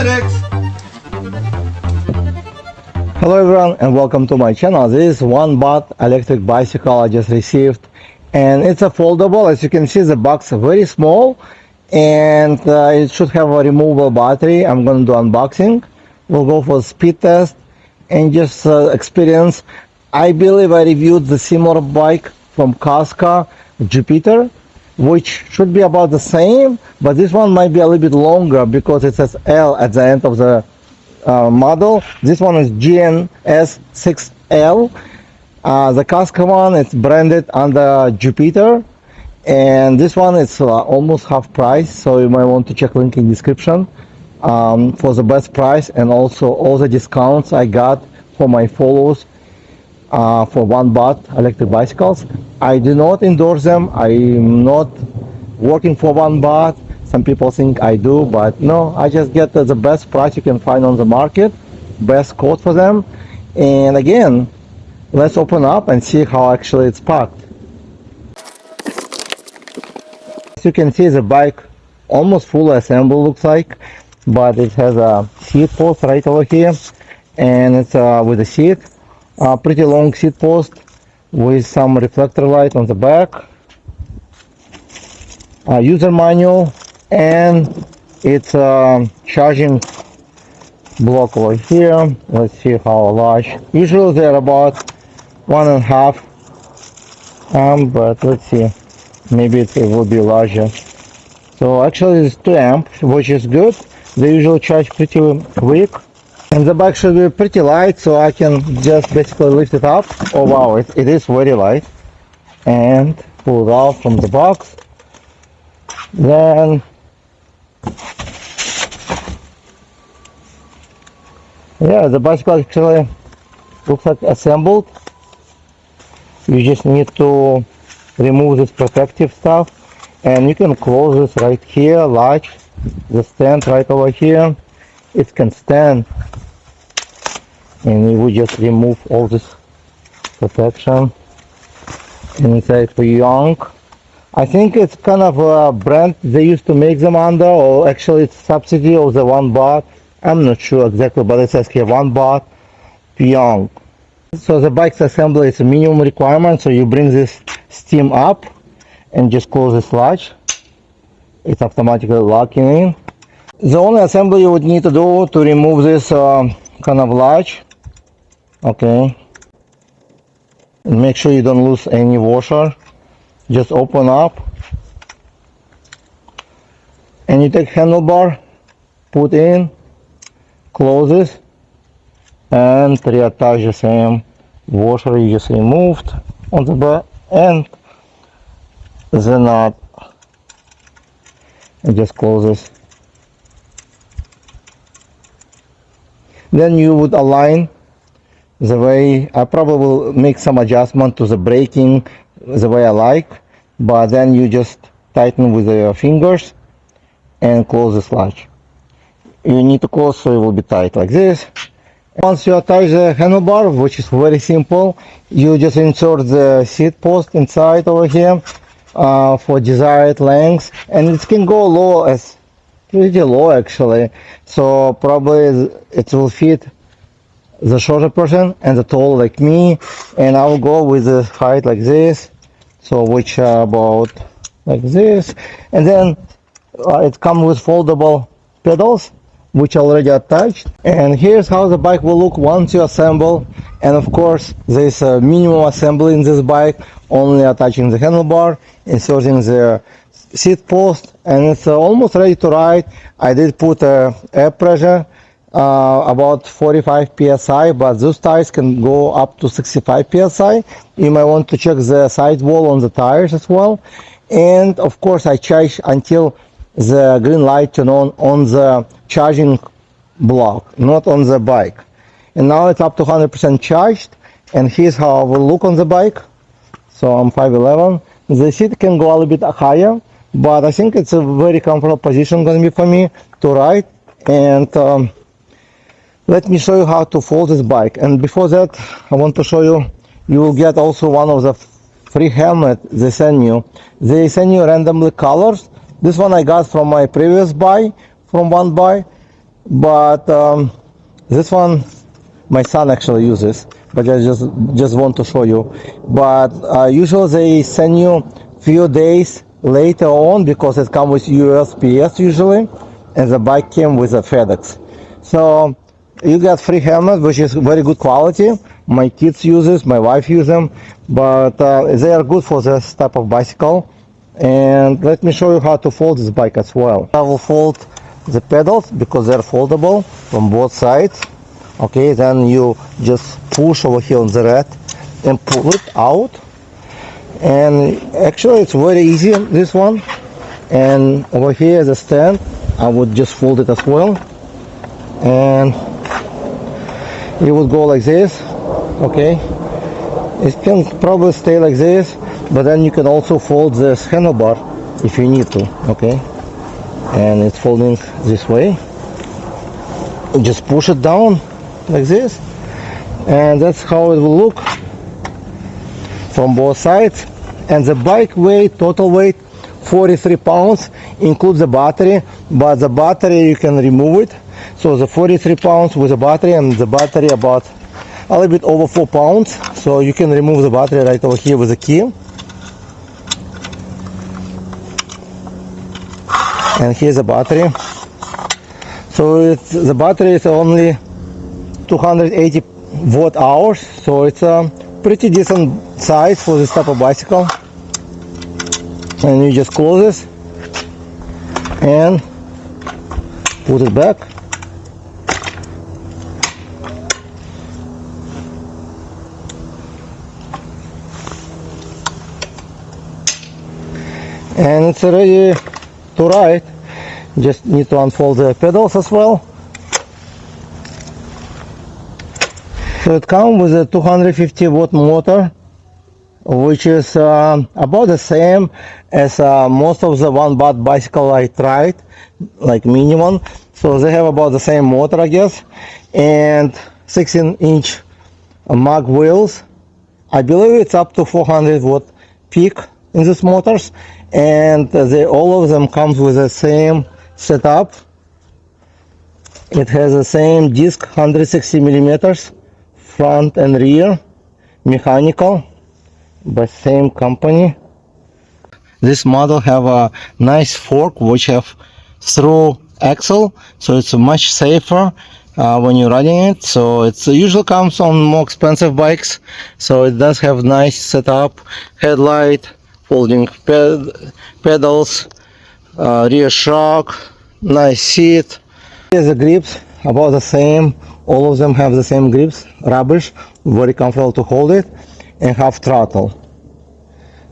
genetics. Hello everyone and welcome to my channel. This is Onebot electric bicycle I just received, and it's a foldable. As you can see, the box is very small, and it should have a removable battery. I'm going to do unboxing. We'll go for a speed test and just experience. I believe I reviewed the similar bike from Costco Jupiter, which should be about the same, but this one might be a little bit longer because it says L at the end of the model. This one is GNS6L. The Costco one, it's branded under Jupiter, and this one is almost half price, so you might want to check link in description for the best price, and also all the discounts I got for my followers for Onebot electric bicycles. I do not endorse them. I'm not working for Onebot. Some people think I do, but no, I just get the best price you can find on the market, best quote for them. And again, let's open up and see how actually it's packed. As you can see, the bike almost fully assembled looks like, but it has a seat post right over here, and it's with a seat, pretty long seat post with some reflector light on the back, user manual, and it's charging block over here. Let's see how large. Usually they're about 1.5 amp, but let's see, maybe it will be larger. So actually it's 2 amp, which is good. They usually charge pretty quick, and the bike should be pretty light, so I can just basically lift it up. Oh wow, it is very light. And pull it out from the box. Then yeah, the bicycle actually looks like assembled. You just need to remove this protective stuff, and you can close this right here, latch the stand right over here. It can stand, and you would just remove all this protection. And it's like for young. I think it's kind of a brand they used to make them under, or actually it's subsidy of the Onebot. I'm not sure exactly, but it says here Onebot Young. So the bike's assembly is a minimum requirement, so you bring this steam up and just close this latch. It's automatically locking in. The only assembly you would need to do to remove this kind of latch, okay, and make sure you don't lose any washer. Just open up, and you take handlebar, put in, close this, and reattach the same washer you just removed on the back, and the nut, and just close this. Then you would align the way. I probably will make some adjustment to the braking the way I like, but then you just tighten with your fingers and close this latch. You need to close so it will be tight like this. Once you attach the handlebar, which is very simple, you just insert the seat post inside over here for desired length, and it can go low, as pretty low actually, so probably it will fit the shorter person and the tall like me, and I will go with the height like this, so which about like this. And then it comes with foldable pedals, which are already attached. And here's how the bike will look once you assemble. And of course there's a minimum assembly in this bike, only attaching the handlebar, inserting the seat post, and it's almost ready to ride. I did put air pressure about 45 psi, but those tires can go up to 65 psi. You might want to check the sidewall on the tires as well. And of course I charge until the green light turn on the charging block, not on the bike. And now it's up to 100% charged, and here's how it will look on the bike. So I'm 5'11". The seat can go a little bit higher, but I think it's a very comfortable position going to be for me to ride. And let me show you how to fold this bike. And before that, I want to show you, you will get also one of the free helmet they send you. They send you randomly colors. This one I got from my previous buy, from one buy. but this one my son actually uses, but I just want to show you. But usually they send you few days later on because it comes with USPS usually, and the bike came with a FedEx. So you got free helmet, which is very good quality. My kids use this, my wife use them, but they are good for this type of bicycle. And let me show you how to fold this bike as well. I will fold the pedals because they're foldable from both sides. Okay, then you just push over here on the red and pull it out. And actually it's very easy, this one. And over here is a stand. I would just fold it as well. And it would go like this. Okay, it can probably stay like this, but then you can also fold this handlebar if you need to. Okay, and it's folding this way. You just push it down like this, and that's how it will look from both sides. And the bike weight, total weight, 43 pounds, includes the battery, but the battery you can remove it. So the 43 pounds with the battery, and the battery about a little bit over 4 pounds. So you can remove the battery right over here with the key. And here's the battery. So the battery is only 280 watt hours. So it's a pretty decent size for this type of bicycle. And you just close this and put it back. And it's ready to ride. Just need to unfold the pedals as well. So it comes with a 250 watt motor, which is about the same as most of the Onebot bicycle I tried, like minimum. So they have about the same motor, I guess, and 16-inch mag wheels. I believe it's up to 400 watt peak in these motors, and all of them comes with the same setup. It has the same disc, 160 millimeters front and rear, mechanical, by same company. This model have a nice fork which have through axle, so it's much safer when you're riding it. So it usually comes on more expensive bikes. So it does have nice setup, headlight, folding pedals, rear shock, nice seat. Here's the grips, about the same. All of them have the same grips, rubbish, very comfortable to hold it, and have throttle.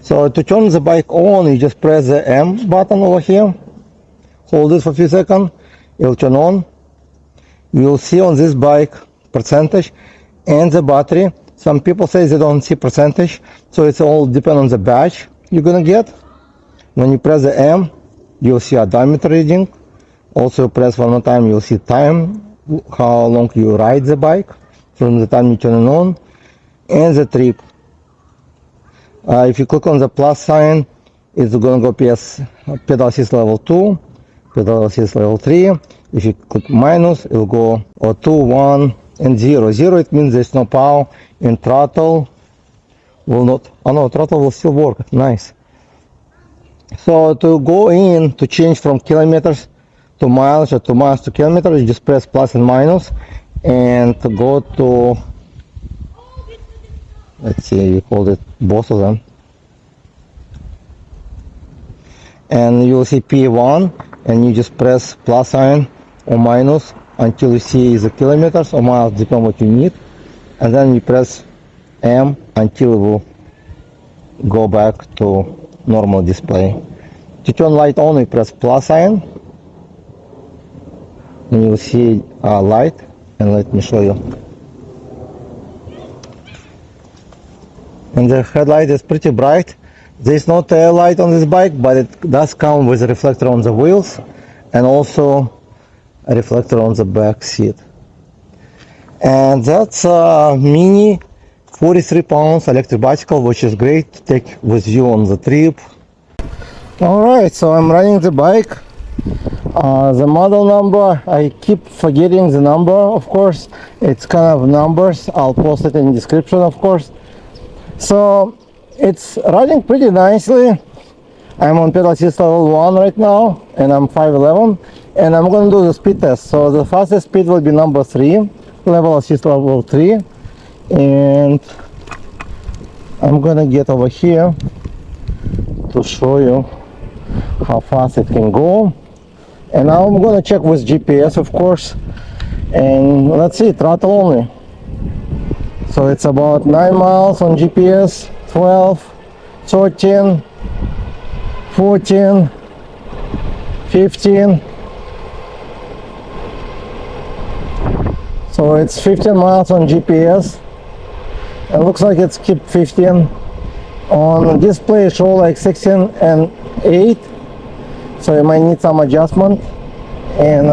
So to turn the bike on, you just press the M button over here, hold it for a few seconds, it'll turn on. You'll see on this bike percentage and the battery. Some people say they don't see percentage, so it's all depend on the badge you're gonna get. When you press the M, you'll see odometer reading. Also press one more time, you'll see time, how long you ride the bike from the time you turn it on, and the trip. If you click on the plus sign, it's going to go pedal assist level 2, pedal assist level 3. If you click minus, it will go 2, 1, and 0. 0, it means there's no power, and throttle will not, oh no, throttle will still work, nice. So to go in, to change from kilometers to miles or to miles to kilometers, you just press plus and minus, and to go to, let's see, you hold it, both of them, and you will see P1, and you just press plus sign or minus until you see the kilometers or miles, depending on what you need, and then you press M until it will go back to normal display. To turn light on, you press plus sign, and you will see light, and let me show you. And the headlight is pretty bright. There is no tail light on this bike, but it does come with a reflector on the wheels and also a reflector on the back seat. And that's a mini 43 pounds electric bicycle, which is great to take with you on the trip. Alright, so I'm riding the bike. The model number, I keep forgetting the number, of course. It's kind of numbers. I'll post it in the description, of course. So it's riding pretty nicely. I'm on pedal assist level 1 right now, and I'm 5'11", and I'm going to do the speed test. So the fastest speed will be number 3, level assist level 3, and I'm going to get over here to show you how fast it can go. And now I'm going to check with GPS, of course, and let's see, throttle only. So it's about 9 miles on GPS, 12, 13, 14, 15. So it's 15 miles on GPS. It looks like it's keep 15. On display show like 16 and 8. So you might need some adjustment in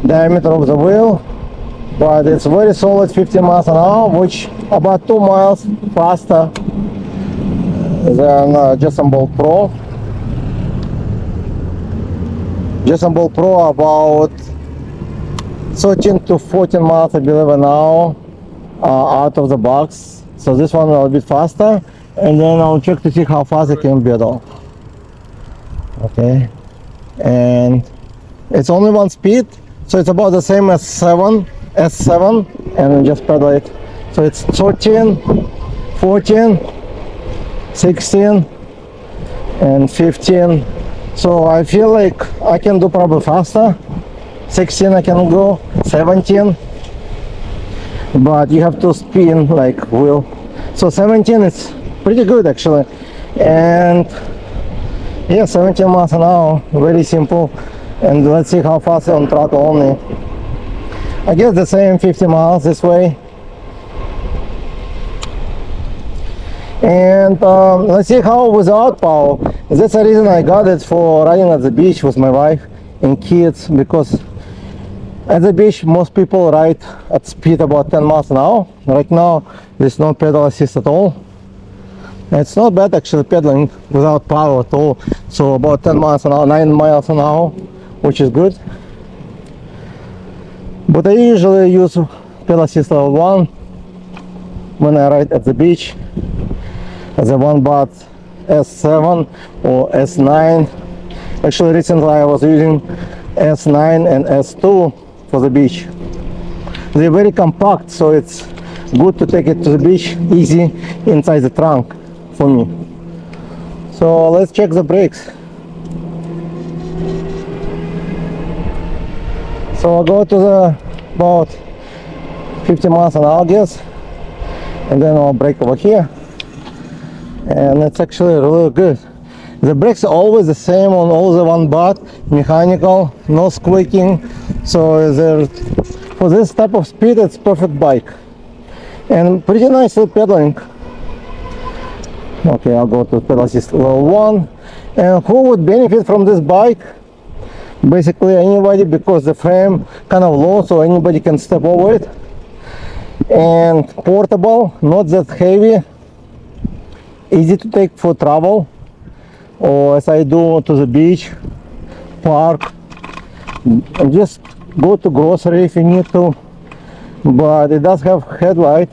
diameter of the wheel. But it's very solid 15 miles an hour, which about 2 miles faster than Jetson Pro. Jetson Pro about 13 to 14 miles, I believe, an hour out of the box. So this one will be faster, and then I'll check to see how fast it can pedal. Okay, and it's only one speed, so it's about the same as S7, and just pedal it. So it's 13, 14, 16, and 15. So I feel like I can do probably faster. 16 I can go, 17, but you have to spin like wheel. So 17 is pretty good actually, and yeah, 17 miles an hour, very simple. And let's see how fast on throttle only. I guess the same 50 miles this way. And let's see how without power. That's the reason I got it for riding at the beach with my wife and kids, because at the beach most people ride at speed about 10 miles an hour. Right now there's no pedal assist at all. It's not bad actually pedaling without power at all. So about 10 miles an hour, 9 miles an hour, which is good. But I usually use pedal assist level 1 when I ride at the beach. As a Onebot S7 or S9. Actually recently I was using S9 and S2 for the beach. They're very compact, so it's good to take it to the beach easy inside the trunk for me. So let's check the brakes. So I'll go to the about 50 miles an hour, I guess, and then I'll brake over here, and it's actually really good. The brakes are always the same on all the Onebot, mechanical, no squeaking. So for this type of speed, it's perfect bike, and pretty nicely pedaling. Okay, I'll go to pedal assist level 1. And who would benefit from this bike? Basically anybody, because the frame kind of low, so anybody can step over it. And portable, not that heavy, easy to take for travel, or as I do to the beach, park, and just go to grocery if you need to. But it does have headlight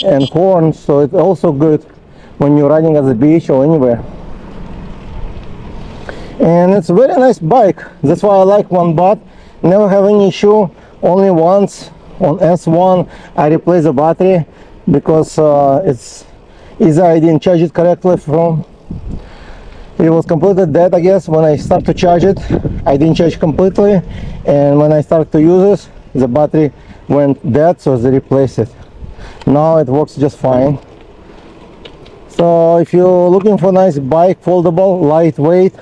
and horn, so it's also good when you're riding at the beach or anywhere. And it's a very nice bike. That's why I like Onebot. Never have any issue. Only once on S1 I replaced the battery because it's either I didn't charge it correctly from it was completely dead, I guess. When I start to charge it, I didn't charge completely, and when I start to use it, the battery went dead, so they replaced it. Now it works just fine. So if you're looking for a nice bike, foldable, lightweight,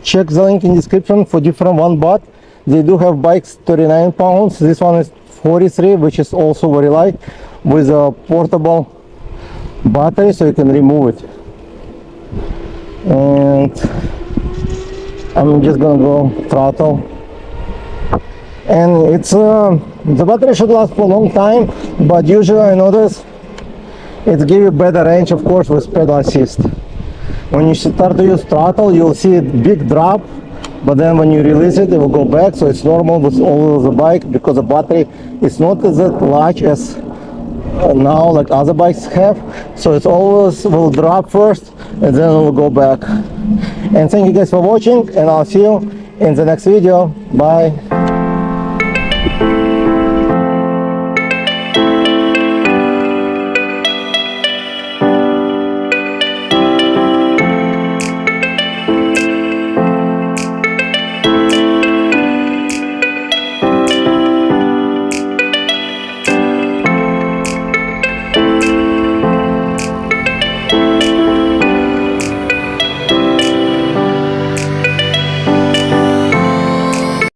check the link in description for different Onebot. They do have bikes 39 pounds. This one is 43, which is also very light, with a portable battery, so you can remove it. And I'm just gonna go throttle, and it's the battery should last for a long time, but usually I notice it gives you better range, of course, with pedal assist. When you start to use throttle, you'll see a big drop but then when you release it, it will go back. So it's normal with all of the bike, because the battery is not as large as now like other bikes have. So it always will drop first and then it will go back. And thank you guys for watching, and I'll see you in the next video. Bye.